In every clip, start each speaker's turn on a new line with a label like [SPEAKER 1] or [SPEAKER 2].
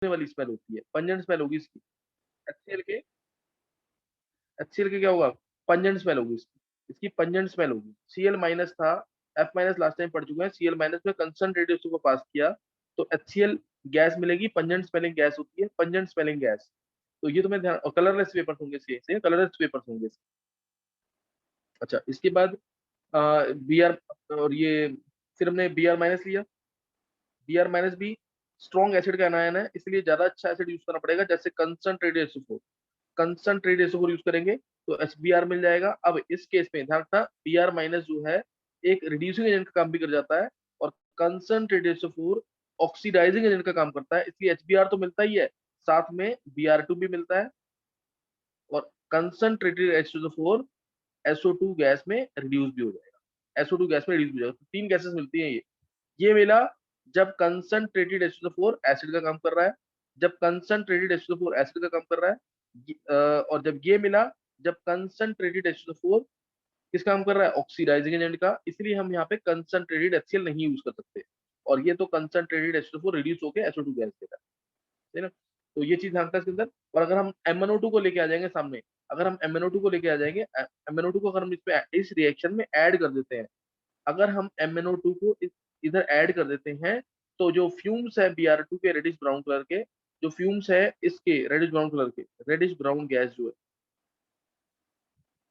[SPEAKER 1] वाली स्मेल होती है, पंजेंट स्मेल होगी इसकी। HCl के HCl के क्या होगा, पंजेंट स्मेल होगी इसकी, इसकी पंजेंट स्मेल होगी। Cl माइनस था, F माइनस लास्ट टाइम पढ़ चुके हैं, Cl माइनस में कंसंट्रेटेड को पास किया तो HCl गैस मिलेगी, पंजेंट स्मेलिंग गैस होती है, पंजेंट स्मेलिंग गैस। तो ये तुम्हें ध्यान, और कलरलेस वेपर्स होंगे इसके, कलरलेस वेपर्स होंगे। अच्छा, इसके बाद बी आर, और ये फिर हमने बी आर माइनस लिया। बी आर माइनस भी स्ट्रॉन्ग एसिड का एनायन है, इसलिए ज्यादा अच्छा एसिड यूज करना पड़ेगा, जैसे concentrated SO4। Concentrated SO4 use करेंगे तो HBr मिल जाएगा। अब इस केस में ध्यान रखना, बी आर माइनस जो है एक रिड्यूसिंग एजेंट का काम भी कर जाता है, और कंसंट्रेटेड SO4 ऑक्सीडाइजिंग एजेंट का काम करता है, इसलिए HBr तो मिलता ही है, साथ में Br2 भी मिलता है, और कंसंट्रेटेड SO4 SO2 गैस में रिड्यूस भी हो जाएगा, SO2 गैस में रिड्यूस भी हो जाएगा। तो तीन गैसेस मिलती हैं ये मिला जब कंसंट्रेटेड H2O4 एसिड का काम कर रहा है, जब कंसंट्रेटेड H2O4 एसिड का काम कर रहा है, और जब ये मिला जब कंसंट्रेटेड H2O4 किस काम कर रहा है, ऑक्सीडाइजिंग एजेंट का, इसलिए हम यहाँ पे कंसंट्रेटेड HCl नहीं यूज कर सकते, और ये तो कंसंट्रेटेड H2O4 रिड्यूस होकर SO2 गैस देता है ना। तो ये चीज ध्यान रखना इसके अंदर। और अगर हम MnO2 को लेके आ जाएंगे सामने, अगर हम MnO2 को लेके आ जाएंगे, MnO2 को अगर हम इस रिएक्शन में ऐड कर देते हैं, अगर हम MnO2 को इधर ऐड कर देते हैं, तो जो फ्यूम्स है Br2 के रेडिश ब्राउन कलर के, जो फ्यूम्स है इसके रेडिश ब्राउन कलर के, रेडिश ब्राउन गैस जो है,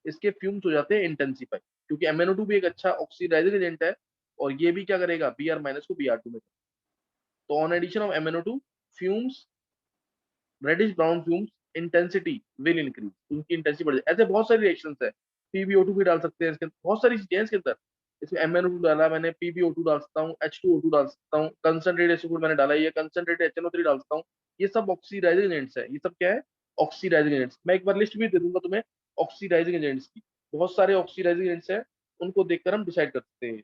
[SPEAKER 1] इसके फ्यूम्स हो जाते हैं इंटेंसिफाई, क्योंकि MnO2 भी एक अच्छा ऑक्सीडाइजिंग एजेंट है, और ये भी क्या करेगा, Br माइनस को Br2 में। तो on addition of MnO2 fumes, reddish brown fumes intensity will increase, उनकी इंटेंसिटी बढ़ जाए। ऐसे बहुत सारी रिएक्शंस है, PbO2 भी डाल सकते हैं इसके अंदर, बहुत सारी चीजें हैं इसके अंदर। इसमें MnO2 डाला मैंने, PbO2 डाल सकता हूँ, H2O2 डाल सकता हूँ, कंसंट्रेटेड SO4 मैंने डाला, ये कंसंट्रेटेड HNO3 डाल सकता हूँ। ये सब ऑक्सीडाइजिंग एजेंट्स है, ये सब क्या है, ऑक्सीडाइजिंग एजेंट्स। मैं एक बार लिस्ट भी दे दूंगा तुम्हें ऑक्सीडाइजिंग एजेंट्स की, बहुत सारे ऑक्सीडाइजिंग एजेंट्स है, उनको देखकर हम डिसाइड कर सकते हैं।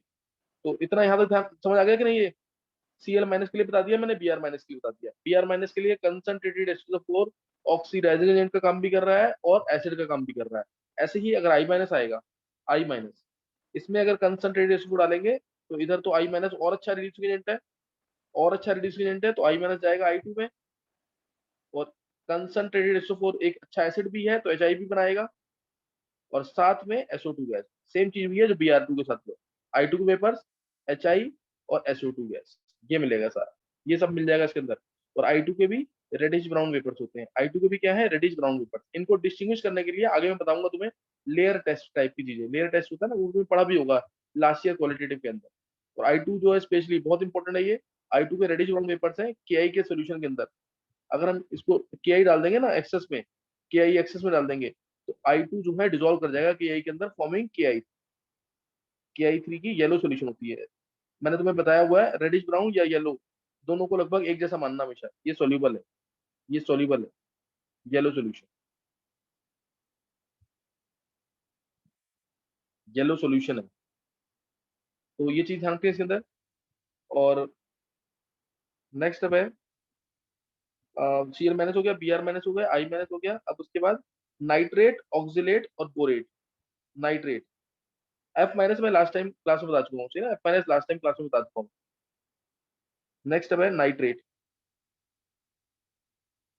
[SPEAKER 1] तो इतना यहाँ तक ध्यान समझ आ गया कि नहीं ये। Cl माइनस के लिए बता दिया मैंने, Br माइनस के लिए बता दिया। Br माइनस के लिए कंसंट्रेटेड H2O4 ऑक्सीडाइजिंग एजेंट का काम भी कर रहा है और एसिड का काम भी कर रहा है। ऐसे ही अगर I माइनस आएगा, I माइनस, इसमें अगर कंसंट्रेटेड H2O डालेंगे तो इधर तो I माइनस और अच्छा रिड्यूसिंग एजेंट है, और अच्छा रिड्यूसिंग एजेंट है, तो I माइनस जाएगा I2 में, और कंसंट्रेटेड SO4 एक अच्छा एसिड भी है तो HI भी बनाएगा, और साथ में SO2 गैस, सेम चीज भी है जो Br2 के साथ हुआ, I2 के वेपर्स, HI और SO2 गैस, ये मिलेगा सारा, ये सब मिल जाएगा इसके अंदर। और I2 के भी रेडिश ब्राउन वेपर्स होते हैं, I2 के भी क्या है, रेडिश ब्राउन वेपर्स। इनको डिस्टिंग्विश करने के लिए आगे मैं बताऊंगा तुम्हें, लेयर टेस्ट टाइप की चीजें, लेयर टेस्ट होता है ना, वो तुम्हें पढ़ा भी होगा लास्ट ईयर क्वालिटेटिव के अंदर। और I2 जो है स्पेशली बहुत इंपॉर्टेंट है ये, I2 के रेडिश ब्राउन वेपर्स हैं KI के सोल्यूशन के अंदर, अगर हम इसको KI डाल देंगे ना एक्सेस में, KI एक्सेस में डाल देंगे, तो I2 जो है डिसॉल्व कर जाएगा KI के अंदर, फॉर्मिंग KI3 की येलो सोल्यूशन होती है। मैंने तुम्हें बताया हुआ है, रेडिश ब्राउन या येलो, दोनों को लगभग एक जैसा मानना हमेशा, ये सॉल्यूबल है, ये सॉल्यूबल है, येलो सोल्यूशन, येलो सोल्यूशन है। तो ये चीज ध्यान रखिए इसके अंदर। और नेक्स्ट अब है, Cl माइनस हो गया, Br माइनस हो गया, I माइनस हो गया। अब उसके बाद नाइट्रेट, ऑक्जिलेट और बोरेट। नाइट्रेट, F माइनस मैं लास्ट टाइम क्लास में बता चुका हूँ, ठीक है, F minus last time class में बता चुका हूँ। नेक्स्ट अब है नाइट्रेट।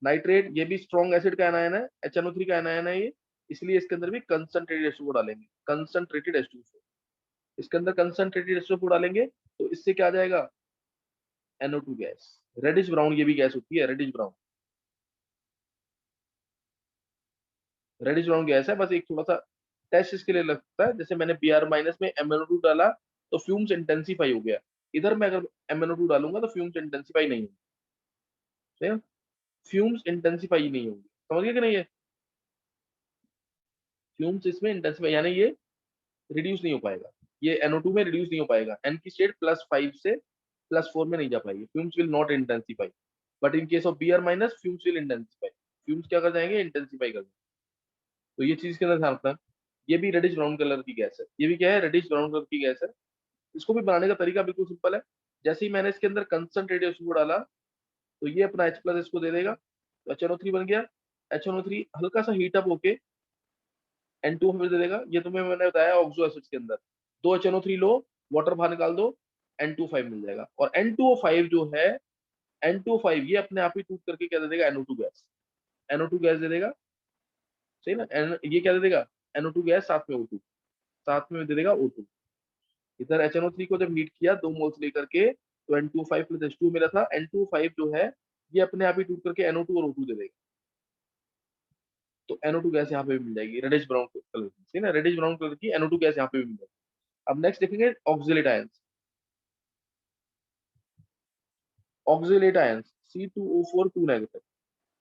[SPEAKER 1] नाइट्रेट ये भी स्ट्रॉन्ग एसिड का एनायन है, HNO3 का एनायन है ये, इसलिए इसके अंदर भी कंसंट्रेटेड H2O डालेंगे, कंसंट्रेटेड H2O। इसके अंदर कंसंट्रेटेड H2O डालेंगे तो इससे क्या आ जाएगा, NO2 गैस, रेडिश ब्राउन ये भी गैस होती है, reddish brown, reddish brown gas है। बस एक थोड़ा सा टेस्ट इसके लिए लगता है, जैसे मैंने Br माइनस में MnO2 डाला तो फ्यूम्स इंटेंसिफाई हो गया, इधर मैं अगर MnO2 डालूंगा तो फ्यूम्स इंटेंसिफाई नहीं होंगे, फ्यूम्स इंटेंसिफाई नहीं होंगे, समझ गए कि नहीं, ये फ्यूम्स इसमें इंटेंसिफाई यानी ये रिड्यूस नहीं हो पाएगा, ये NO2 में रिड्यूस नहीं हो पाएगा, N की स्टेट +5 से +4 में नहीं जा पाएगी, fumes will not intensify. But in case of Br minus fumes will intensify, fumes क्या कर जाएंगे, इंटेंसिफाई कर जाएंगे। तो ये चीज के अंदर ध्यान रखना है। ये भी रेडिश ब्राउन कलर की गैस है, ये भी क्या है, रेडिश ब्राउन कलर की गैस है। इसको भी बनाने का तरीका बिल्कुल सिंपल है, जैसे ही मैंने इसके अंदर कंसंट्रेटेड उसको डाला तो ये अपना H प्लस इसको दे देगा, तो HNO3 बन गया। HNO3 हल्का सा हीट अप होके N2 हमें दे देगा, ये तुम्हें मैंने बताया ऑक्सो एसिड के अंदर, 2 HNO3 लो, वाटर बाहर निकाल दो, N2O5 मिल जाएगा। और N2O5 जो है N2O5 ये अपने आप ही टूट करके क्या दे देगा, NO2 गैस, NO2 गैस दे देगा, सही ना। ये क्या दे देगा, NO2 गैस, साथ में O2, साथ में दे देगा O2। इधर HNO3 को जब हीट किया 2 मोल्स लेकर के, तो N2O5 प्लस H2 मिला था। N2O5 जो है ये अपने आप ही टूट करके NO2 और O2 दे देगा, तो NO2 गैस यहाँ पे भी मिल जाएगी रेडिश ब्राउन कलर की, सही ना, रेडिश ब्राउन कलर की NO2 गैस यहाँ पे भी मिल जाएगी। अब नेक्स्ट देखेंगे oxalate ions. Oxalate ions C2O4 2 negative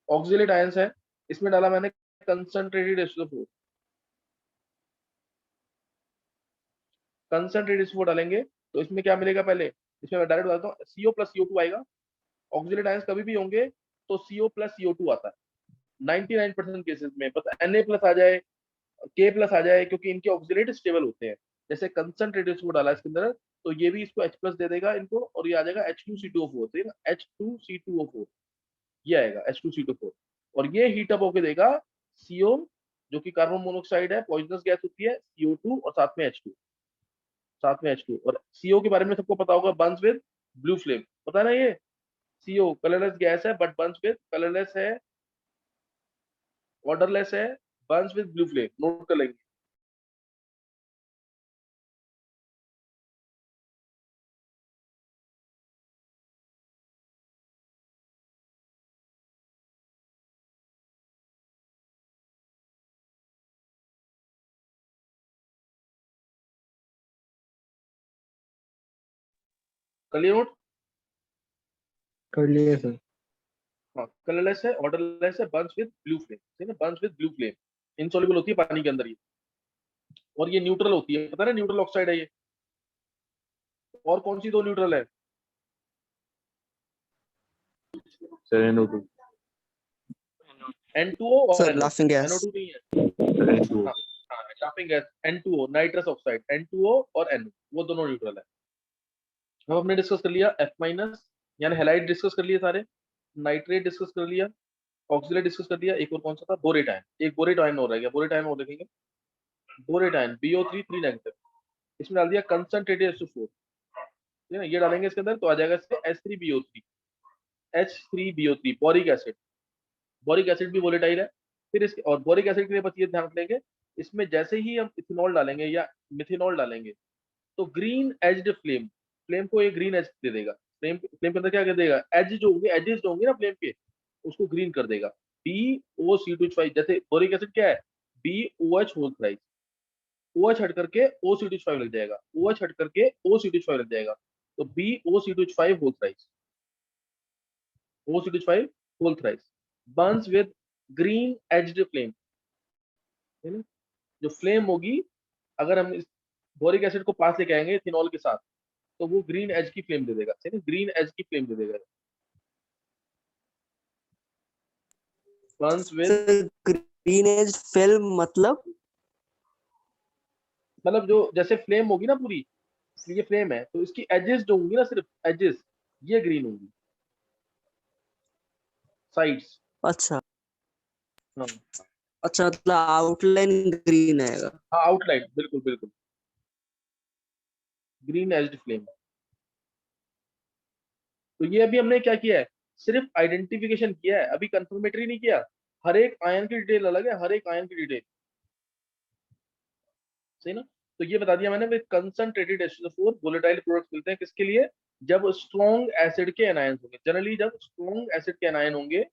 [SPEAKER 1] oxalate ions है, इसमें डाला मैंने कंसंट्रेटेड H2O4। कंसंट्रेटेड H2O डालेंगे तो इसमें क्या मिलेगा, पहले इसमें मैं डायरेक्ट बताता हूँ, CO प्लस CO2 आएगा। ऑक्सिलेट आयंस कभी भी होंगे तो CO प्लस CO2 आता है 99% केसेस में, बस Na प्लस आ जाए, K प्लस आ जाए, क्योंकि इनके ऑक्सिलेट स्टेबल होते हैं। जैसे कंसंट्रेटेड H2O डाला इसके अंदर, तो ये भी इसको H प्लस दे देगा इनको, और ये आ जाएगा H2C2O4, ठीक है ना, H2C2O4 ये आएगा H2C2O4, और ये हीट अप होके देगा CO, जो कि कार्बन मोनोऑक्साइड है, पॉइजनस गैस होती है, CO2 और साथ में H2, साथ में H2। और CO के बारे में सबको पता होगा, बर्न्स विद ब्लू फ्लेम, पता है ना ये। CO कलरलेस गैस है बट बर्न्स विद, कलरलेस है, ऑर्डरलेस है, Burns with blue flame, note कर लेंगे। कर लिए नोट।
[SPEAKER 2] कर लिए सर।
[SPEAKER 1] हाँ, कलरलेस है, ऑर्डरलेस है, बर्न्स विद ब्लू फ्लेम, ठीक है, Burns with blue flame, insoluble होती है पानी के अंदर ये, और ये न्यूट्रल होती है, पता है ना, न्यूट्रल ऑक्साइड है ये। और कौन सी दो न्यूट्रल है,
[SPEAKER 2] सर NO2।
[SPEAKER 1] N2O और
[SPEAKER 3] sir
[SPEAKER 1] NO,
[SPEAKER 3] laughing gas.
[SPEAKER 1] NO2 नहीं है।
[SPEAKER 2] NO2।
[SPEAKER 1] हाँ, हाँ laughing gas N2O, nitrous oxide N2O और NO, वो दोनों न्यूट्रल है। अब हमने डिस्कस कर लिया F माइनस, यानी हेलाइड डिस्कस कर लिए सारे, नाइट्रेट डिस्कस कर लिया, ऑक्सिलेट डिस्कस कर लिया, एक और कौन सा था, बोरेट आयन, एक बोरेट आयन हो रहा है, बोरेट आयन और देखेंगे, बोरेट आयन BO3 3 नेगेटिव, इसमें डाल दिया कंसंट्रेटेड H2O4, ठीक है ना, ये डालेंगे इसके अंदर तो आ जाएगा इससे H3BO3 boric acid, boric acid भी वोलेटाइल है। फिर इसके, और बोरिक एसिड के लिए बस ये ध्यान रख लेंगे, इसमें जैसे ही हम इथेनॉल डालेंगे या मिथेनॉल डालेंगे, तो ग्रीन एज्ड फ्लेम, फ्लेम को ये ग्रीन एज दे देगा, फ्लेम फ्लेम के अंदर क्या कर देगा, एज जो होंगे, एजेस जो होंगे ना फ्लेम के, उसको ग्रीन कर देगा। BOC2H5, जैसे बोरिक एसिड क्या है, BOH होल थ्राइस, OH हट करके OC2H5 लग जाएगा, OH हट करके OC2H5 लग जाएगा, तो BOC2H5 whole thrice, OC2H5 whole thrice burns with green edged flame, है ना, जो फ्लेम होगी, अगर हम इस बोरिक एसिड को पास लेके आएंगे इथेनॉल के साथ, तो वो ग्रीन एज की फ्लेम दे देगा, है ना, ग्रीन एज की फ्लेम दे देगा, burns with,
[SPEAKER 3] sir green edge film मतलब?
[SPEAKER 1] मतलब जो जैसे फ्लेम होगी ना पूरी, ये फ्लेम है तो इसकी एजेस जो होंगी ना, सिर्फ एजेस ये ग्रीन होंगी, साइड्स,
[SPEAKER 3] अच्छा
[SPEAKER 1] हाँ,
[SPEAKER 3] अच्छा, मतलब आउटलाइन ग्रीन आएगा।
[SPEAKER 1] हाँ आउटलाइन, बिल्कुल बिल्कुल, ग्रीन एज्ड फ्लेम। तो ये अभी हमने क्या किया है, सिर्फ आइडेंटिफिकेशन किया है, अभी कंफर्मेटरी नहीं किया, हर एक आयन की डिटेल अलग है, हर एक आयन की डिटेल, सही ना। तो ये बता दिया मैंने, with concentrated H2O4 volatile products मिलते हैं किसके लिए, जब स्ट्रॉन्ग एसिड के एनायन होंगे, जनरली जब स्ट्रॉन्ग एसिड के एनायन होंगे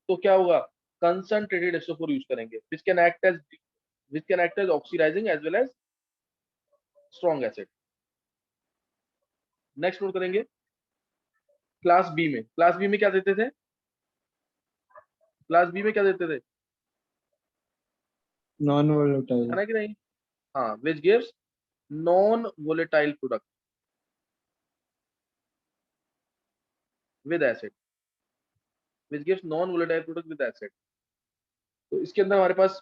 [SPEAKER 1] तो क्या होगा, कंसंट्रेटेड H2O4 यूज करेंगे, which can act as oxidizing as well as strong acid। Next note करेंगे, क्लास बी में क्या देते थे, क्लास बी में क्या देते थे,
[SPEAKER 2] नॉन वोलेटाइल।
[SPEAKER 1] है ना कि नहीं, हाँ, which gives non volatile product with acid, which gives non volatile product with acid. तो इसके अंदर हमारे पास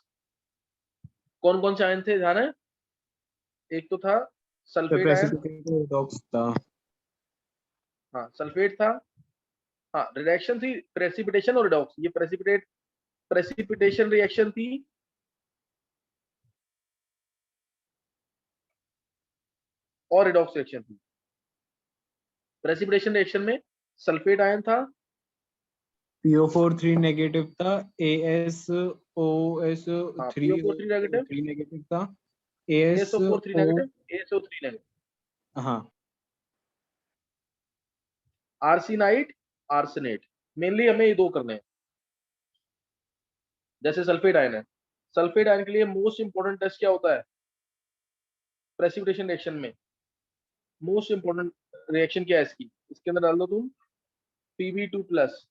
[SPEAKER 1] कौन कौन से आयन थे, ध्यान है, एक तो था सल्फेट आयन,
[SPEAKER 2] प्रेसिपिटेटेड रिडॉक्स था।
[SPEAKER 1] हाँ सल्फेट था, हाँ रिडक्शन थी, प्रेसिपिटेशन और रिडॉक्स, ये प्रेसिपिटेशन रिएक्शन थी, और रिडॉक्स रिएक्शन थी। प्रेसिपिटेशन रिएक्शन में सल्फेट आयन था,
[SPEAKER 2] PO4 3 नेगेटिव था, ASOS
[SPEAKER 1] हाँ
[SPEAKER 2] 3
[SPEAKER 1] PO4 3 नेगेटिव,
[SPEAKER 2] 3 नेगेटिव था,
[SPEAKER 1] ASO4 3
[SPEAKER 2] ASO
[SPEAKER 1] negative, ASO3 negative,
[SPEAKER 2] हाँ
[SPEAKER 1] आर्सेनाइट, आर्सेनेट। मेनली हमें ये दो करने हैं। जैसे सल्फेट आयन है, सल्फेट आयन के लिए मोस्ट इंपोर्टेंट टेस्ट क्या होता है प्रेसिपिटेशन रिएक्शन में? मोस्ट इंपोर्टेंट रिएक्शन क्या है इसकी? इसके अंदर डाल दो तुम Pb2 प्लस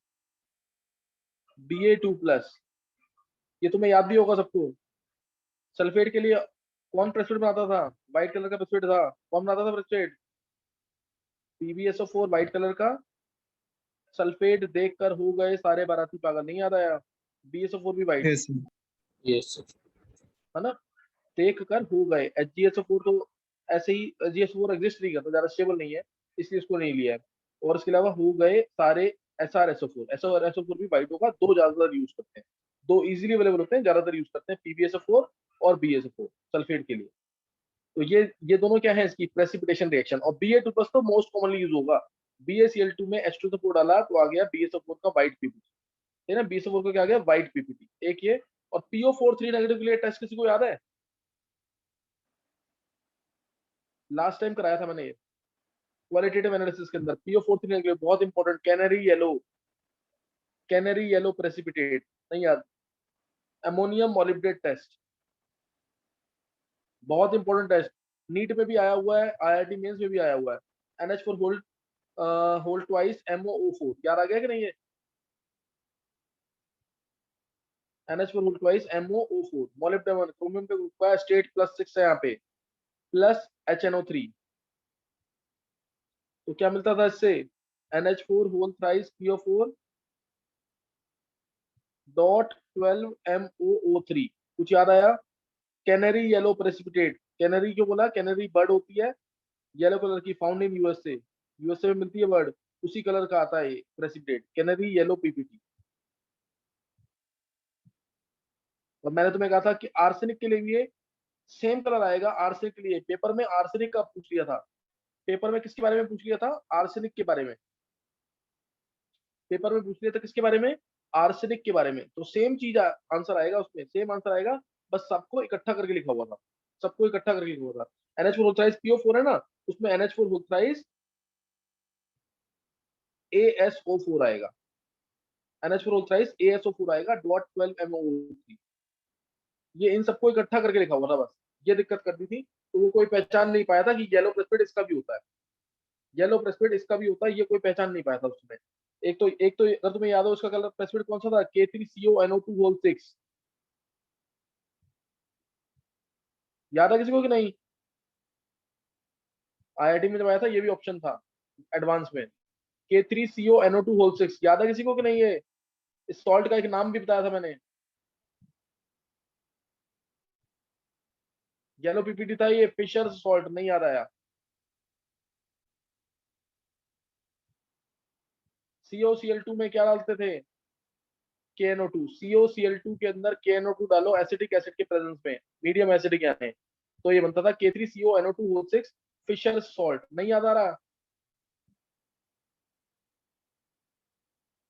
[SPEAKER 1] Ba2 प्लस। ये तुम्हें याद भी होगा सबको। सल्फेट के लिए कौन प्रेसिपिटेट बनाता था? व्हाइट कलर का प्रेसिपिटेट था। कौन बनाता था प्रेसिपिटेट? PbSO4 व्हाइट कलर का। सल्फेट देखकर हो गए सारे बाराती पागल, नहीं याद आया? BSO4 भी व्हाइट,
[SPEAKER 2] यस यस
[SPEAKER 1] है ना? देख कर हो गए। HgSO4 तो ऐसे ही, HgSO4 एग्जिस्ट नहीं करता, ज्यादा स्टेबल नहीं है, इसलिए इसको नहीं लिया है। और इसके अलावा हो गए सारे SrSO4। SrSO4 भी व्हाइट होगा। दो ज्यादातर यूज करते हैं, दो इजीली अवेलेबल होते हैं, ज्यादातर यूज करते हैं, PbSO4 और BSO4 सल्फेट के लिए। तो ये दोनों क्या है इसकी प्रेसिपिटेशन रिएक्शन। और Ba2 प्लस तो मोस्ट कॉमनली यूज होगा। BaCl2 में H2SO4 डाला तो आ गया BSO4 का व्हाइट पीपीटी, है ना? BSO4 का क्या आ गया? White PPT. एक ये। और PO4 3 नेगेटिव के लिए टेस्ट किसी को याद है? लास्ट टाइम कराया था मैंने ये क्वालिटेटिव एनालिसिस के अंदर। PO4 3 नेगेटिव बहुत important, canary yellow, canary yellow precipitate, नहीं याद? अमोनियम मॉलिब्डेट टेस्ट, बहुत इंपॉर्टेंट टेस्ट। नीट में भी आया हुआ है, IIT मेंस में भी आया हुआ है। NH4 होल्ड ट्वाइस MoO4, याद आ गया कि नहीं? ये NH4 hold twice MoO4 molybdenum chromium पे ग्रुप का स्टेट +6 है यहाँ पे, प्लस HNO3। तो क्या मिलता था इससे? NH4 whole thrice PO4 dot 12 MoO3। कुछ याद आया? Canary yellow precipitate. कैनरी क्यों बोला? कैनरी बर्ड होती है येलो कलर की, फाउंड इन यूएसए, यूएसए में मिलती है बर्ड, उसी कलर का आता है ये प्रेसिपिटेट, कैनरी येलो पीपीटी। और मैंने तुम्हें कहा था कि आर्सेनिक के लिए भी ये सेम कलर आएगा। आर्सेनिक के लिए पेपर में आर्सेनिक का पूछ लिया था। पेपर में किसके बारे में पूछ लिया था? आर्सेनिक के बारे में। पेपर में पूछ लिया था किसके बारे में? आर्सेनिक के बारे में। तो सेम चीज आंसर आएगा उसमें, सेम आंसर आएगा, बस सबको इकट्ठा करके लिखा हुआ था। सबको इकट्ठा करके लिखा हुआ था। NH4 होल्थराइज PO4 है ना, उसमें NH4 होल्थराइज ASO4 आएगा। NH4 होल्थराइज ASO4 आएगा डॉट 12 MoO3। ये इन सबको इकट्ठा करके लिखा हुआ था बस। ये दिक्कत करती थी, तो वो कोई पहचान नहीं पाया था कि येलो प्रेसिपिटेट इसका भी होता है, येलो प्रेसिपिटेट इसका भी होता है, ये कोई पहचान नहीं पाया था उसमें। एक तो अगर तुम्हें याद हो उसका कलर प्रेसिपिटेट कौन सा था? K3CONO2 whole 6। याद है किसी को कि नहीं? IIT में जब आया था ये भी ऑप्शन था एडवांस में, K3CONO2 होल 6। याद है किसी को कि नहीं? ये इस सॉल्ट का एक नाम भी बताया था मैंने। येलो पीपीटी था ये, फिशर सॉल्ट, नहीं याद आया? COCl2 में क्या डालते थे? KNO2। COCl2 के अंदर KNO2 डालो एसिटिक एसिड के प्रेजेंस में, मीडियम एसिडिक यानी, तो ये बनता था K3CONO2 होल 6 फिशर सॉल्ट। नहीं याद आ रहा?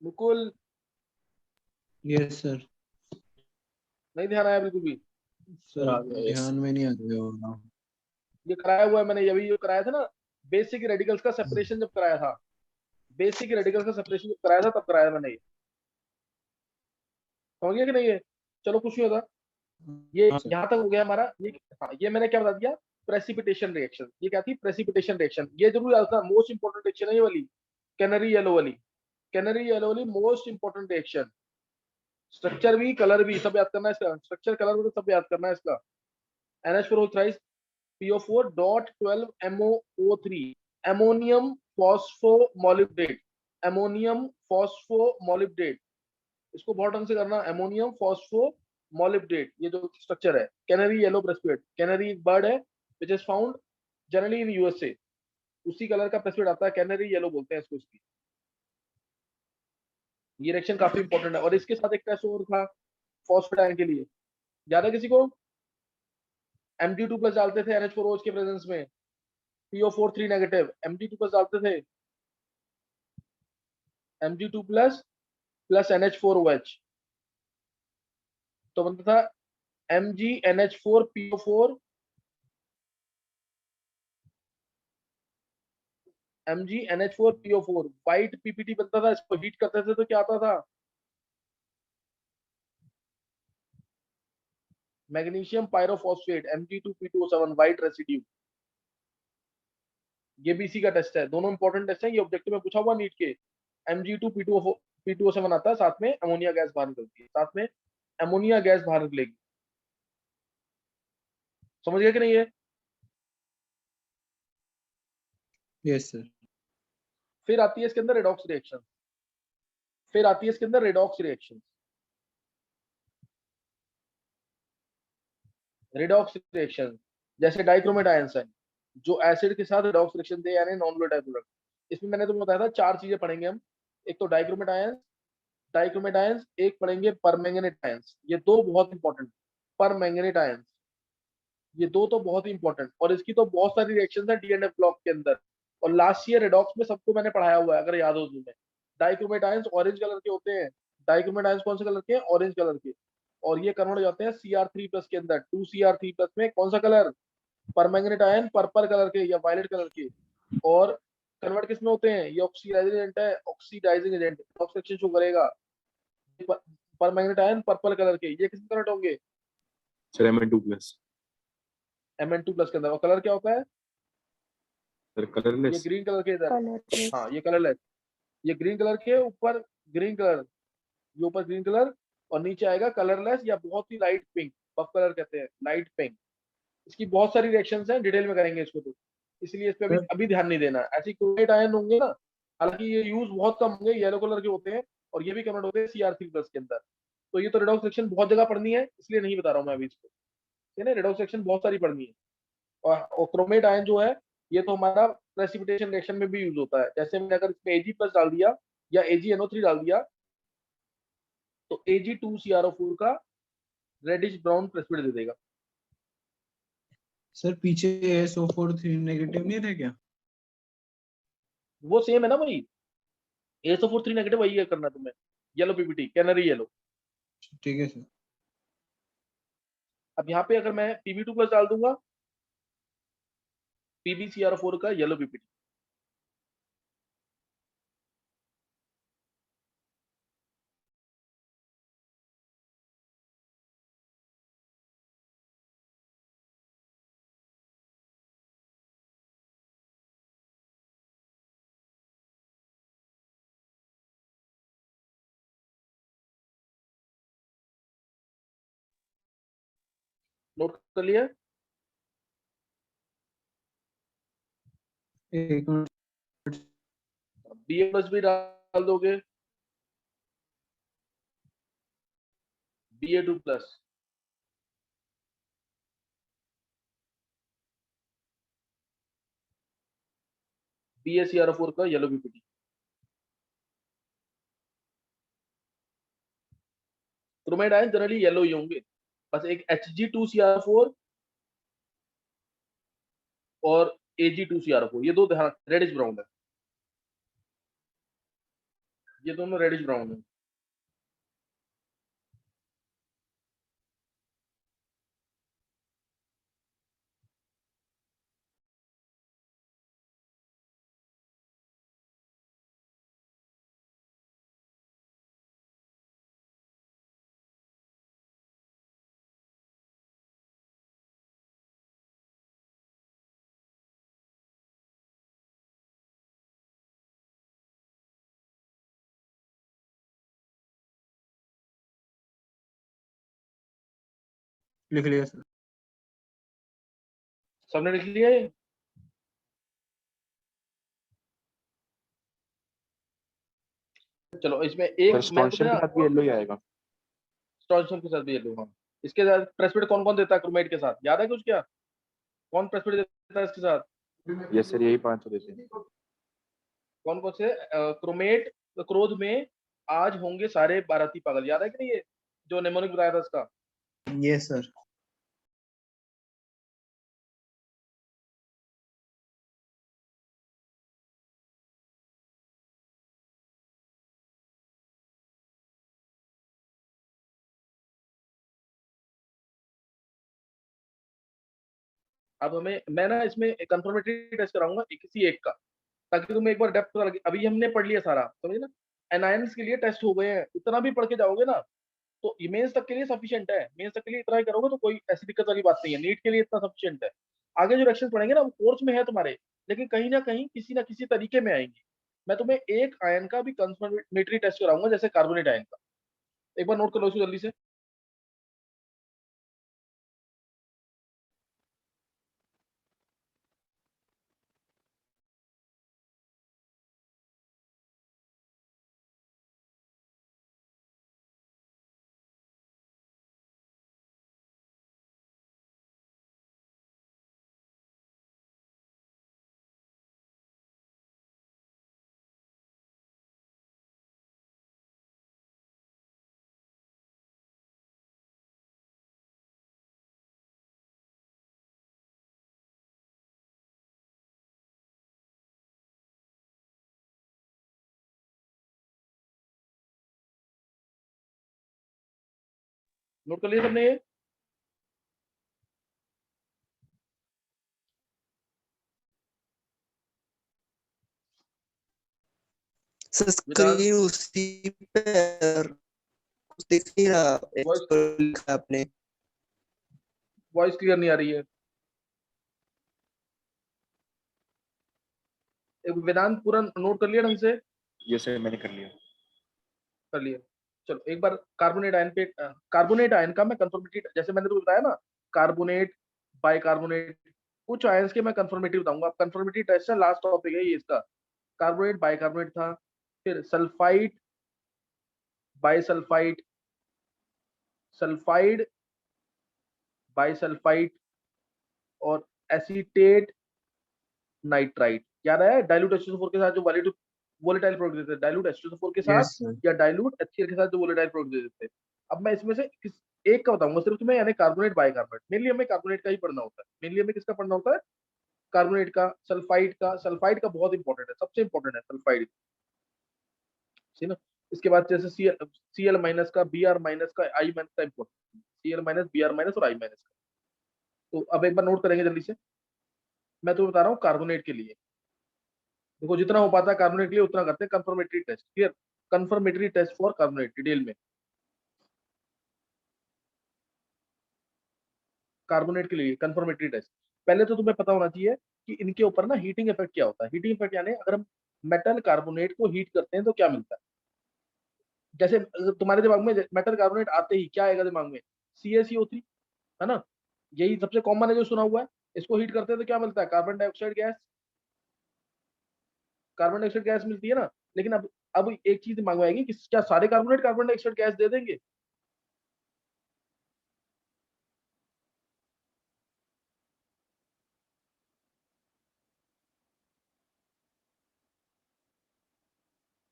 [SPEAKER 1] मुकुल,
[SPEAKER 2] यस सर
[SPEAKER 1] नहीं ध्यान आया बिल्कुल भी?
[SPEAKER 2] सर
[SPEAKER 3] आ गया yes।
[SPEAKER 2] ध्यान में नहीं आ रहा होगा।
[SPEAKER 1] ये कराया हुआ है मैंने, ये भी जो कराया था ना, बेसिक रेडिकल्स का सेपरेशन जब कराया था, बेसिक रेडिकल्स का सेपरेशन जब कराया था तब कराया मैंने ये। समझ गया कि नहीं? है चलो, कुछ नहीं होता। ये
[SPEAKER 2] हाँ सर
[SPEAKER 1] यहाँ तक हो गया हमारा। ये हाँ, ये मैंने क्या बता दिया? Precipitation reaction. ये क्या थी? Precipitation reaction. ये जरूर याद था, मोस्ट इंपोर्टेंट रिएक्शन है ये वाली, कैनरी येलो वाली। कैनरी येलो वाली मोस्ट इंपोर्टेंट रिएक्शन। स्ट्रक्चर भी कलर भी सब याद करना है इसका, स्ट्रक्चर कलर भी सब याद करना है इसका। NH4 thrice PO4 dot 12 MoO3, ammonium phosphomolybdate, ammonium phosphomolybdate. इसको बहुत ढंग से करना, अमोनियम फॉस्फोमोलिब्डेट। ये जो स्ट्रक्चर है canary yellow precipitate, canary bird है which is found generally in USA, उसी कलर का प्रेसिपिटेट आता है, कैनरी येलो बोलते हैं इसको। इसकी ये रिएक्शन काफी इंपॉर्टेंट है। और इसके साथ एक टेस्ट और था फॉस्फेटाइन के लिए, याद है किसी को? Mg2 प्लस डालते थे NH4OH के प्रेजेंस में, PO4 3 नेगेटिव, Mg2 प्लस डालते थे, Mg2 प्लस प्लस NH4OH, तो बनता था MgNH4PO4 MgNH4PO4 व्हाइट पीपीटी बनता था। इसको हीट करते थे तो क्या आता था, magnesium pyrophosphate Mg2P2O7 white residue. ये भी इसी का टेस्ट है, दोनों इंपॉर्टेंट टेस्ट है, ये ऑब्जेक्टिव में पूछा हुआ नीट के। Mg2P2O7 आता है, साथ में अमोनिया गैस बाहर निकलती है, साथ में अमोनिया गैस बाहर निकलेगी। समझ गए कि नहीं है?
[SPEAKER 2] Yes sir.
[SPEAKER 1] फिर आती है इसके अंदर रेडॉक्स रिएक्शन, फिर आती है इसके अंदर रेडॉक्स रिएक्शन। रेडॉक्स रिएक्शन जैसे डाइक्रोमेट आयंस है, जो एसिड के साथ रेडॉक्स रिएक्शन दे, यानी नॉन वोलेटाइल प्रोडक्ट। इसमें मैंने तुम्हें बताया था 4 चीजें पढ़ेंगे हम। एक तो डाइक्रोमेट आयंस, एक पढ़ेंगे परमैंगनेट आयंस, ये दो बहुत इंपॉर्टेंट। परमैंगनेट आयंस, ये दो तो बहुत ही इंपॉर्टेंट, और इसकी तो बहुत सारी रिएक्शंस है डीएनएफ ब्लॉक के अंदर। और लास्ट ईयर रेडॉक्स में सबको मैंने पढ़ाया हुआ है, अगर याद हो तुम्हें। डाइक्रोमेट आयंस ऑरेंज कलर के होते हैं। डाइक्रोमेट आयंस कौन से कलर के हैं? ऑरेंज कलर के। और ये कन्वर्ट हो जाते हैं Cr3+ के अंदर, 2Cr3+ में कौन सा colour? Permanganate ion purple colour के या वायलेट कलर के। और कन्वर्ट किस में होते हैं? ये ऑक्सीडाइजिंग एजेंट है, ऑक्सीडाइजिंग एजेंट ऑक्सीडेशन शो करेगा। परमैंगनेट आयन पर्पल कलर के, ये किस में कन्वर्ट होंगे?
[SPEAKER 4] Sir Mn2+।
[SPEAKER 1] Mn2+ के अंदर। और कलर क्या होता है?
[SPEAKER 4] सर
[SPEAKER 1] ये
[SPEAKER 4] कलरलेस।
[SPEAKER 1] ग्रीन कलर के इधर।
[SPEAKER 5] कलरलेस।
[SPEAKER 1] हाँ, ये कलरलेस। ये ग्रीन कलर के ऊपर ग्रीन कलर, ये ऊपर ग्रीन कलर, और नीचे आएगा कलरलेस या बहुत ही लाइट पिंक, बफ कलर कहते हैं, लाइट पिंक। इसकी बहुत सारी रिएक्शंस हैं, डिटेल में करेंगे इसको, तो इसलिए इस पे अभी
[SPEAKER 2] सर
[SPEAKER 1] अभी ध्यान नहीं देना। ऐसे क्रोमेट आयन होंगे ना, हालांकि ये यूज बहुत कम होंगे, येलो कलर के होते हैं, और ये भी कन्वर्ट होते हैं Cr3+ के अंदर। तो ये तो रेडॉक्स रिएक्शन बहुत जगह पढ़नी है, इसलिए नहीं बता रहा हूँ मैं अभी इसको, ठीक है ना? रेडॉक्स रिएक्शन बहुत सारी पढ़नी है। और क्रोमेट आयन जो है, ये तो हमारा प्रेसिपिटेशन रिएक्शन में भी यूज होता है। जैसे मैंने अगर इसमें Ag+ डाल दिया या AgNO3 डाल दिया, तो Ag2CrO4 का रेडिश ब्राउन प्रेसिपिटेट दे देगा।
[SPEAKER 2] सर पीछे SO4 3 नेगेटिव नहीं थे क्या?
[SPEAKER 1] वो सेम है ना भाई, SO4 3 नेगेटिव वही है करना तुम्हें। Yellow PPT, canary yellow.
[SPEAKER 2] ठीक है सर।
[SPEAKER 1] अब यहाँ पे अगर मैं Pb2+ डाल दूंगा, PbCr4 का येलो पीपीटी। नोट कर लिया?
[SPEAKER 2] एक मिनट।
[SPEAKER 1] Ba+ भी डाल दोगे, Ba2+, BaCr4 का yellow PPT. Chromate ion generally yellow ही होंगे, बस एक Hg2Cr4 और Ag2Cr4, ये दो ध्यान, रेडिश ब्राउन है, ये दोनों रेडिश ब्राउन है।
[SPEAKER 2] लिख लिया सर।
[SPEAKER 1] सबने लिख लिया ये? चलो इसमें
[SPEAKER 4] सर
[SPEAKER 1] एक मैं
[SPEAKER 4] स्ट्रॉन्शियम के
[SPEAKER 1] तुम्हें,
[SPEAKER 4] साथ भी येलो ही आएगा।
[SPEAKER 1] स्ट्रॉन्शियम के साथ भी येलो, हाँ। इसके साथ प्रेसिपिटेट कौन कौन देता है क्रोमेट के साथ, याद है कुछ क्या? कौन प्रेसिपिटेट देता है इसके साथ?
[SPEAKER 4] यस सर, यही 5 देते हैं।
[SPEAKER 1] कौन कौन से? क्रोमेट क्रोध में आज होंगे सारे बाराती पागल, याद है कि नहीं ये जो नेमोनिक बताया था इसका?
[SPEAKER 2] Yes sir.
[SPEAKER 1] अब हमें, मैं ना इसमें कंफर्मेटरी टेस्ट कराऊंगा किसी एक का, ताकि तुम्हें एक बार डेप्थ पता लगे। अभी हमने पढ़ लिया सारा, समझे ना, एनायंस के लिए टेस्ट हो गए हैं, इतना भी पढ़ के जाओगे ना तो मेंस तक के लिए सफिशिएंट है। मेंस तक के लिए इतना ही करोगे तो कोई ऐसी दिक्कत वाली बात नहीं है, नीट के लिए इतना सफिशिएंट है। आगे जो रिएक्शन पढ़ेंगे ना वो कोर्स में है तुम्हारे, लेकिन कहीं ना कहीं किसी ना किसी तरीके में आएंगी। मैं तुम्हें एक आयन का भी कंफर्मेटरी टेस्ट कराऊंगा, जैसे कार्बोनेट आयन का। एक बार नोट कर लो इसको जल्दी से। नोट कर लिया सबने ये?
[SPEAKER 3] सर
[SPEAKER 1] विदांश,
[SPEAKER 3] स्क्रीन उसी पे कुछ दिख नहीं रहा,
[SPEAKER 1] वॉइस
[SPEAKER 3] लिखा आपने।
[SPEAKER 1] वॉइस क्लियर नहीं आ रही है। एक वेदांत पूरा नोट कर लिया ढंग से?
[SPEAKER 4] ये सर मैंने कर लिया।
[SPEAKER 1] कर लिया। चलो एक बार कार्बोनेट आयन पे, कार्बोनेट आयन का मैं कंफर्मेटरी, जैसे मैंने तो बताया ना, कार्बोनेट, बाइकार्बोनेट, कुछ आयंस के मैं कंफर्मेटरी बताऊंगा। कंफर्मेटरी टेस्ट है, लास्ट टॉपिक है ये इसका। कार्बोनेट, बाइकार्बोनेट था, फिर सल्फाइड, बाइसल्फाइड, सल्फाइड, बाइसल्फाइड, और एसीटेट नाइट्राइट। याद आया? डाइल्यूट H2SO4 के साथ जो वोलेटाइल प्रोडक्ट देते हैं, डाइल्यूट H2SO4 के साथ
[SPEAKER 2] Yes, sir.
[SPEAKER 1] या डाइल्यूट HCl के साथ जो वोलेटाइल प्रोडक्ट दे देते हैं। अब मैं इसमें से किस एक का बताऊंगा सिर्फ तुम्हें, यानी कार्बोनेट, बाइकार्बोनेट। मेनली हमें कार्बोनेट का ही पढ़ना होता है। मेनली हमें किसका पढ़ना होता है? कार्बोनेट का, सल्फाइड का। सल्फाइड का बहुत इंपॉर्टेंट है, सबसे इंपॉर्टेंट है सल्फाइड, ठीक ना। इसके बाद जैसे Cl माइनस का, Br माइनस का, I माइनस का important, Cl minus, Br minus और I माइनस का। तो अब एक बार नोट करेंगे जल्दी से। मैं तो बता रहा हूँ कार्बोनेट के लिए, देखो जितना हो पाता है कार्बोनेट के लिए उतना करते हैं। Confirmatory test, clear? Confirmatory test for carbonate, detail में कार्बोनेट के लिए कंफर्मेटरी टेस्ट। पहले तो तुम्हें पता होना चाहिए कि इनके ऊपर ना हीटिंग इफेक्ट क्या होता है। हीटिंग इफेक्ट यानी अगर हम मेटल कार्बोनेट को हीट करते हैं तो क्या मिलता है। जैसे अगर तुम्हारे दिमाग में मेटल कार्बोनेट आते ही क्या आएगा दिमाग में? CaCO3, है ना? यही सबसे कॉमन है जो सुना हुआ है। इसको हीट करते हैं तो क्या मिलता है? Carbon dioxide gas. Carbon dioxide gas मिलती है ना। लेकिन अब एक चीज दिमाग में आएगी कि क्या सारे कार्बोनेट कार्बन डाइऑक्साइड गैस दे देंगे?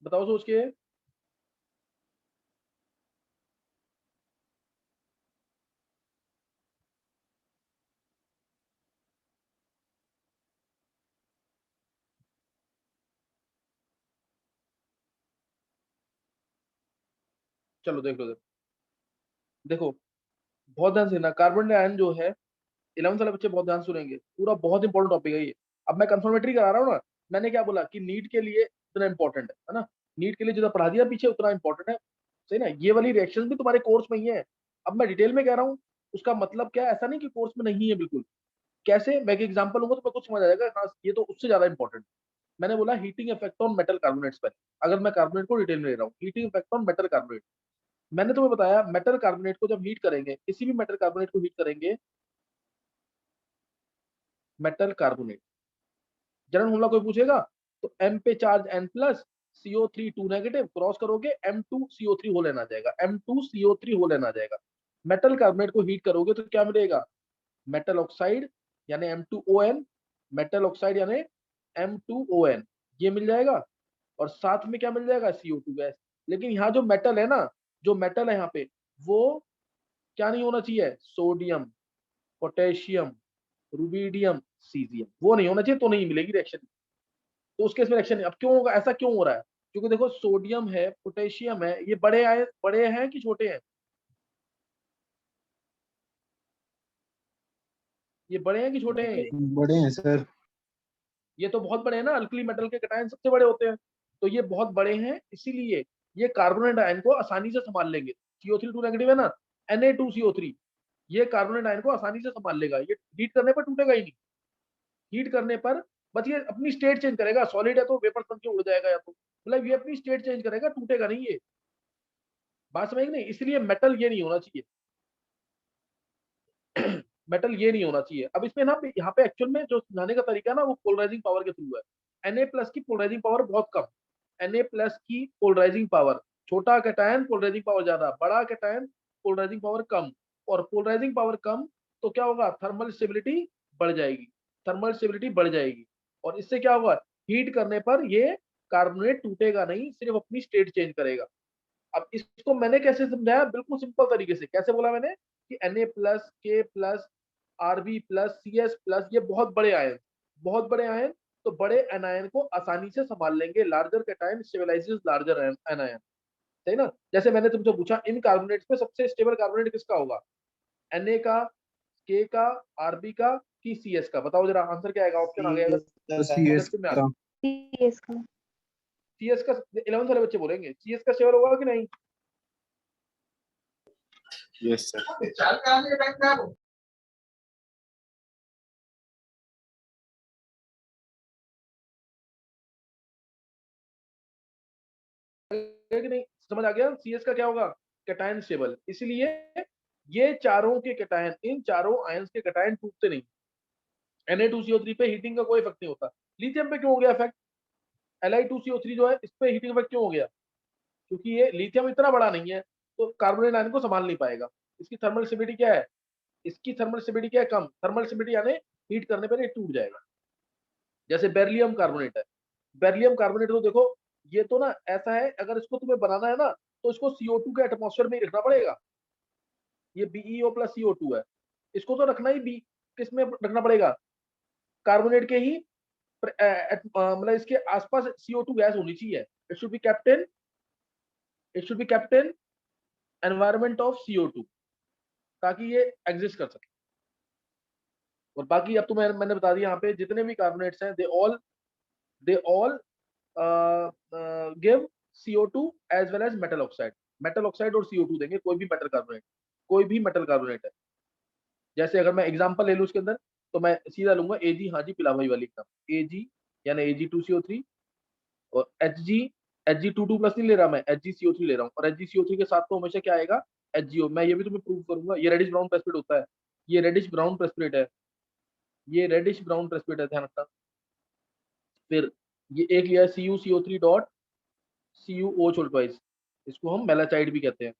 [SPEAKER 1] बताओ सोच के। चलो देख लो, देखो बहुत ध्यान से ना, कार्बन आयन जो है 11th वाले बच्चे बहुत ध्यान से सुनेंगे, पूरा बहुत इंपॉर्टेंट टॉपिक है ये। अब मैं कंफर्मेटरी करा रहा हूँ ना, मैंने क्या बोला कि नीट के लिए इतना इंपॉर्टेंट है ना। नीट के लिए जितना पढ़ा दिया पीछे उतना इंपॉर्टेंट है, सही ना। ये वाली रिएक्शन भी तुम्हारे कोर्स में ही है। अब मैं डिटेल में कह रहा हूँ, उसका मतलब क्या है, ऐसा नहीं कि कोर्स में नहीं है बिल्कुल। कैसे? मैं एक एग्जांपल लूंगा तो मैं कुछ समझ आ जाएगा, हाँ ये तो उससे ज्यादा इंपॉर्टेंट। मैंने बोला heating effect on metal carbonates पर। अगर मैं कार्बोनेट को डिटेल में ले रहा हूँ, heating effect on metal carbonate. मैंने तुम्हें बताया मेटल कार्बोनेट को जब हीट करेंगे, किसी भी मेटल कार्बोनेट को हीट करेंगे, मेटल कार्बोनेट, जनरल फॉर्मूला कोई पूछेगा तो M पे charge N plus, CO3 2 negative, cross करोगे M2CO3 हो लेना जाएगा, M2CO3 हो लेना जाएगा। मेटल कार्बोनेट को हीट करोगे तो क्या मिलेगा? मेटल ऑक्साइड यानी M2ON, मेटल ऑक्साइड यानी M2ON, ये मिल जाएगा। और साथ में क्या मिल जाएगा? CO2 gas. लेकिन यहाँ जो मेटल है ना, जो मेटल है यहाँ पे, वो क्या नहीं होना चाहिए? सोडियम, पोटेशियम, रुबीडियम, सीजियम, वो नहीं होना चाहिए, तो नहीं मिलेगी रिएक्शन। तो उस केस में रिएक्शन। अब क्यों होगा, ऐसा क्यों हो रहा है? क्योंकि देखो सोडियम है, पोटेशियम है, ये बड़े आए, बड़े हैं कि छोटे हैं? ये बड़े हैं कि छोटे हैं?
[SPEAKER 2] बड़े हैं सर।
[SPEAKER 1] ये तो बहुत बड़े हैं ना, अल्कली मेटल के कटायन सबसे बड़े होते हैं, तो ये बहुत बड़े हैं, इसीलिए ये कार्बोनेट आयन को आसानी से संभाल लेंगे। CO3 2 नेगेटिव है ना, Na2CO3, ये कार्बोनेट आयन को आसानी से संभाल लेगा, ये हीट करने पर टूटेगा ही नहीं। हीट करने पर बस ये अपनी स्टेट चेंज करेगा, सॉलिड है तो वेपर बन के उड़ जाएगा, या तो मतलब ये अपनी स्टेट चेंज करेगा, टूटेगा नहीं ये। बात समझ नहीं, इसलिए मेटल ये नहीं होना चाहिए। मेटल ये नहीं होना चाहिए। अब इसमें ना यहाँ पे एक्चुअल में जो समझाने का तरीका है ना, वो पोलराइजिंग पावर के थ्रू है। Na+ की पोलराइजिंग पावर बहुत कम, Na+ की पोलराइजिंग पावर, छोटा कैटायन पोलराइजिंग पावर ज्यादा, बड़ा कैटायन पोलराइजिंग पावर कम। और पोलराइजिंग पावर कम तो क्या होगा, थर्मल स्टेबिलिटी बढ़ जाएगी, थर्मल स्टेबिलिटी बढ़ जाएगी, और इससे क्या होगा, हीट करने पर ये कार्बोनेट टूटेगा नहीं, सिर्फ अपनी स्टेट चेंज करेगा। अब इसको मैंने कैसे समझाया, बिल्कुल सिंपल तरीके से। कैसे बोला मैंने कि Na+, K+, Rb+, Cs+, ये बहुत बड़े आयन, बहुत बड़े आयन, तो बड़े एनायन को आसानी से संभाल लेंगे। Larger cation stabilises larger anion, सही ना। जैसे मैंने तुमसे पूछा इन कार्बोनेट्स में सबसे स्टेबल कार्बोनेट किसका होगा, Na का, K का, Rb का कि Cs का? बताओ जरा, आंसर क्या आएगा, ऑप्शन आ गया अगर
[SPEAKER 2] CS
[SPEAKER 1] कमेंट में आ
[SPEAKER 2] का।
[SPEAKER 1] गया। CS का 11th वाले बच्चे बोलेंगे CS का स्टेबल होगा कि नहीं?
[SPEAKER 4] Yes sir.
[SPEAKER 1] कि नहीं, समझ आ गया? CS का क्या होगा, कैटायन स्टेबल। इसलिए ये चारों के कैटायन, इन चारों आयंस के कैटायन टूटते नहीं। Na2CO3 पे हीटिंग का कोई इफेक्ट नहीं होता। लिथियम पे क्यों हो गया इफेक्ट, Li2CO3 जो है इस पे हीटिंग इफेक्ट क्यों हो गया? क्योंकि ये लिथियम इतना बड़ा नहीं है, तो कार्बोनेट आयन को संभाल नहीं पाएगा। इसकी थर्मल स्टेबिलिटी क्या है, इसकी थर्मल स्टेबिलिटी क्या है, कम। थर्मल स्टेबिलिटी यानी हीट करने पर ये टूट जाएगा। जैसे बेरिलियम कार्बोनेट है, बेरिलियम कार्बोनेट तो देखो, ये तो ना ऐसा है, अगर इसको तुम्हें बनाना है ना, तो इसको CO2 के एटमॉस्फेयर में ही रखना पड़ेगा। ये BeO+CO2 है, इसको तो रखना ही बी किस में रखना पड़ेगा, कार्बोनेट के ही मतलब इसके आसपास CO2 गैस होनी चाहिए। It should be captain, it should be captain environment of CO2, ताकि ये एग्जिस्ट कर सके। और बाकी अब तो मैंने बता दिया, यहाँ पे जितने भी कार्बोनेट्स हैं they all give CO2 as well as metal oxide. Metal oxide और CO2 देंगे, कोई भी मेटल कार्बोनेट, कोई भी मेटल कार्बोनेट है। जैसे अगर मैं एग्जांपल ले लूं उसके अंदर, तो मैं सीधा लूंगा Ag, हाँ जी पिलाभाई वाली एकदम Ag, यानी Ag2CO3, और Hg Hg22+ नहीं ले रहा मैं, HgCO3 ले रहा हूँ। और HgCO3 के साथ तो हमेशा क्या आएगा, HgO। मैं ये भी तुम्हें प्रूव करूंगा, ये रेडिश ब्राउन प्रेसिपिटेट होता है, ये रेडिश ब्राउन प्रेसिपिटेट है, ये रेडिश ब्राउन प्रेसिपिटेट है, ध्यान रखना। फिर ये एक लिया CuCO3 डॉट CuO ट्वाइस, इसको हम मेलाचाइड भी कहते हैं।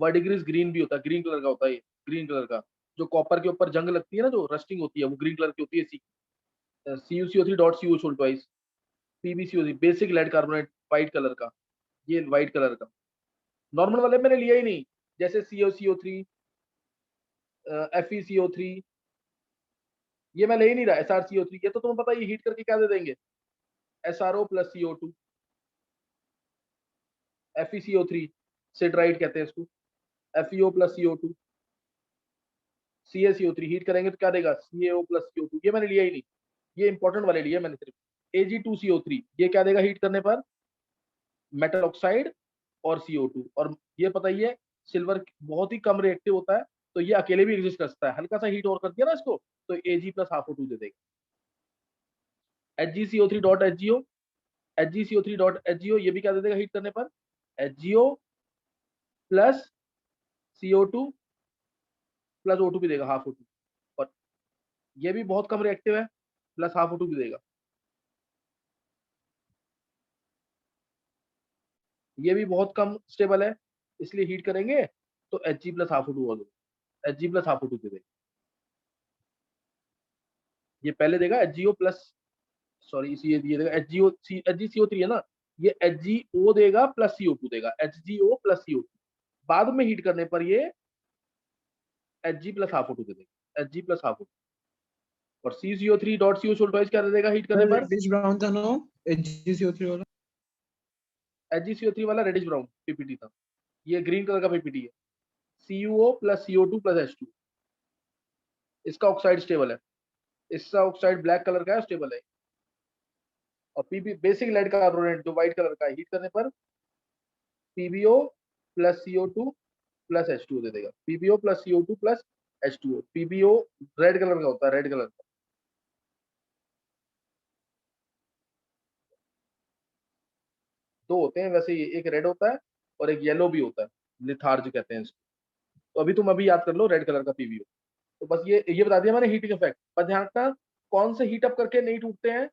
[SPEAKER 1] वर्डिग्रिस ग्रीन भी होता है, ग्रीन कलर का होता है ये, ग्रीन कलर का। जो कॉपर के ऊपर जंग लगती है ना, जो रस्टिंग होती है, वो ग्रीन कलर की होती है। CuCO3 dot CuO twice, PbCO3 basic lead carbonate, white colour का, ये व्हाइट कलर का। नॉर्मल वाले मैंने लिया ही नहीं, जैसे CuCO3, FeCO3, ये मैं ले ही नहीं रहा। SrCO3, ये तो तुम्हें पता है, ये हीट करके क्या दे देंगे, SRO+CO2, FeCO3 सिट्राइट कहते हैं इसको, FeO+CO2, CaCO3 हीट करेंगे तो क्या देगा, CaO+CO2। ये मैंने लिया ही नहीं, ये इंपॉर्टेंट वाले लिए मैंने सिर्फ। Ag2CO3 ये क्या देगा हीट करने पर, मेटल ऑक्साइड और CO2। और ये पता ही है, सिल्वर बहुत ही कम रिएक्टिव होता है, तो ये अकेले भी एग्जिस्ट कर सकता है। हल्का सा हीट और कर दिया ना इसको, तो Ag+half O2 दे देगा। HgCO3 dot HgO, HgCO3 dot HgO, ये भी क्या दे देगा हीट करने पर, HgO plus CO2 plus O2 भी देगा, हाफ O2। और ये भी बहुत कम रिएक्टिव है, प्लस हाफ O2 भी देगा। ये भी बहुत कम स्टेबल है, इसलिए हीट करेंगे तो Hg+half O2 हो जाएगा, Hg+half O2 दे देगा। ये पहले देगा HgO प्लस, सॉरी इसी ये देगा HgCO3 है ना, ये HgO देगा प्लस CO2 देगा, HgO प्लस CO2। बाद में हीट करने पर ये Hg+half O2 दे देगा, Hg+half O2। और CCO3 डॉट CO ट्वाइस क्या दे देगा हीट करने पर,
[SPEAKER 2] रेडिश ब्राउन था ना HgCO3 वाला।
[SPEAKER 1] HgCO3 वाला रेडिश ब्राउन पीपीटी था, ये ग्रीन कलर का पीपीटी है। CuO plus CO2 plus H2, इसका ऑक्साइड स्टेबल है, इसका ऑक्साइड ब्लैक कलर का है, स्टेबल है। और पीबी बेसिक लेड कार्बोनेट जो व्हाइट कलर का है, हीट करने पर पीबीओ प्लस CO2 प्लस H2O दे देगा। PbO plus CO2 plus H2O। PbO red colour का होता है, रेड कलर का। दो होते हैं वैसे, ये एक रेड होता है और एक येलो भी होता है, लिथार्ज कहते हैं इसको। तो अभी तुम अभी याद कर लो रेड कलर का पीबीओ। तो बस ये बता दिया मैंने हीटिंग इफेक्ट। पर ध्यान रखना कौन से हीट अप करके नहीं टूटते हैं,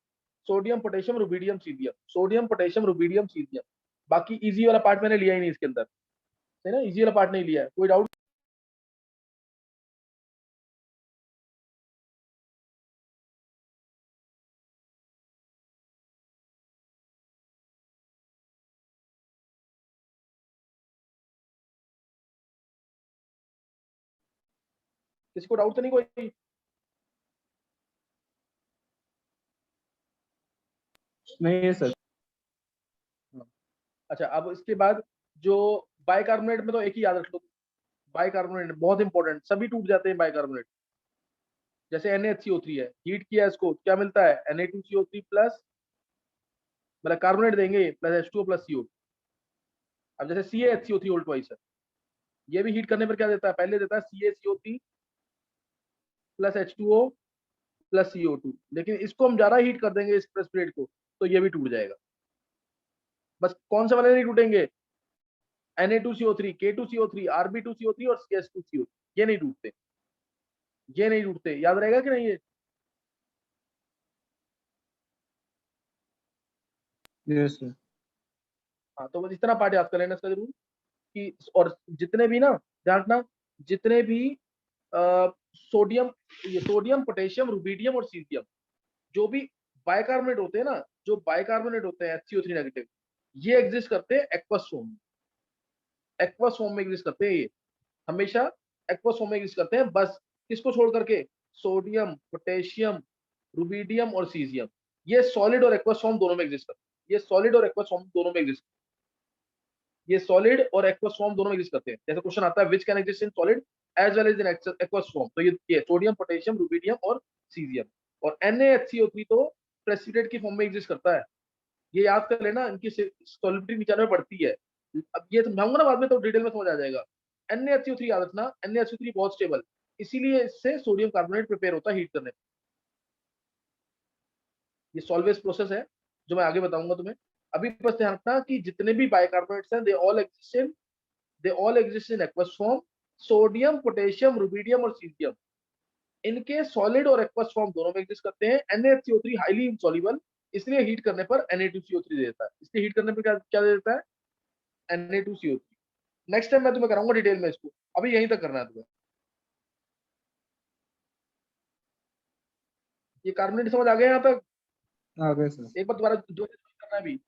[SPEAKER 1] sodium potassium rubidium caesium, sodium potassium rubidium caesium. बाकी इजी वाला पार्ट मैंने लिया ही नहीं इसके अंदर, है ना, इजी वाला पार्ट नहीं लिया है। कोई डाउट? किसी को डाउट तो नहीं कोई?
[SPEAKER 2] नहीं है सर।
[SPEAKER 1] अच्छा, अब इसके बाद जो बाइकार्बोनेट में तो एक ही याद रख लो, बाइकार्बोनेट बहुत इंपॉर्टेंट, सभी टूट जाते हैं बाइकार्बोनेट। जैसे NaHCO3 है, हीट किया इसको, क्या मिलता है Na2CO3 प्लस, मतलब कार्बोनेट देंगे प्लस H2O प्लस CO। अब जैसे CaHCO3 होल ट्वाइस है, ये भी हीट करने पर क्या देता है, पहले देता है CaCO3 plus H2O plus CO2, लेकिन इसको हम ज्यादा हीट कर देंगे इस प्रेसिपिटेट को, तो ये भी टूट जाएगा। बस कौन से वाले नहीं टूटेंगे, Na2CO3, K2CO3, Rb2CO3 और CS2CO3, ये नहीं टूटते, ये नहीं टूटते। याद रहेगा कि नहीं ये?
[SPEAKER 2] Yes sir.
[SPEAKER 1] हाँ, तो बस इतना पार्ट याद कर लेना इसका जरूर कि, और जितने भी ना, ध्यान रखना, जितने भी सोडियम, ये सोडियम पोटेशियम रुबीडियम और सीजियम, जो भी बाइकार्बोनेट होते हैं ना, जो बाइकार्बोनेट होते हैं HCO3 नेगेटिव, ये एग्जिस्ट करते हैं एक्वस फॉर्म में। एक्वस फॉर्म में एग्जिस्ट करते हैं ये, हमेशा एक्वस फॉर्म में एग्जिस्ट करते हैं। बस किसको छोड़ करके, सोडियम पोटेशियम रुबीडियम और सीजियम, ये सॉलिड और एक्वस फॉर्म दोनों में एग्जिस्ट करते हैं। ये सॉलिड और एक्वस फॉर्म दोनों में एग्जिस्ट, ये सॉलिड और एक्वस फॉर्म दोनों में एग्जिस्ट करते हैं। जैसे क्वेश्चन आता है which can exist in solid as well as in aqueous form, तो ये सोडियम पोटेशियम रुबीडियम और सीजियम। और NaHCO3 तो प्रेसिपिटेट की फॉर्म में एग्जिस्ट करता है, ये याद कर लेना, इनकी सॉलिबिलिटी नीचे में पड़ती है। अब ये समझाऊंगा ना बाद में, तो डिटेल में समझ आ जाएगा। NaHCO3 याद रखना, NaHCO3 बहुत स्टेबल, इसीलिए इससे सोडियम कार्बोनेट प्रिपेयर होता है हीट करने। ये सॉल्वेज प्रोसेस है जो मैं आगे बताऊंगा तुम्हें। अभी बस ध्यान रखना कि जितने भी बाइकार्बोनेट्स हैं, they all exist in aqueous form, sodium potassium rubidium और सीजियम, इनके सॉलिड और एक्वस फॉर्म दोनों में एग्जिस्ट करते हैं। NaHCO3 हाईली इनसॉल्युबल, इसलिए हीट करने पर Na2CO3 दे देता है। इसलिए हीट करने पर क्या क्या दे देता है, Na2CO3। नेक्स्ट टाइम मैं तुम्हें कराऊंगा डिटेल में इसको, अभी यहीं तक करना है तुम्हें। ये कार्बोनेट समझ आ गया यहाँ तक?
[SPEAKER 2] आ गए सर।
[SPEAKER 1] एक बार दोबारा जो करना है अभी,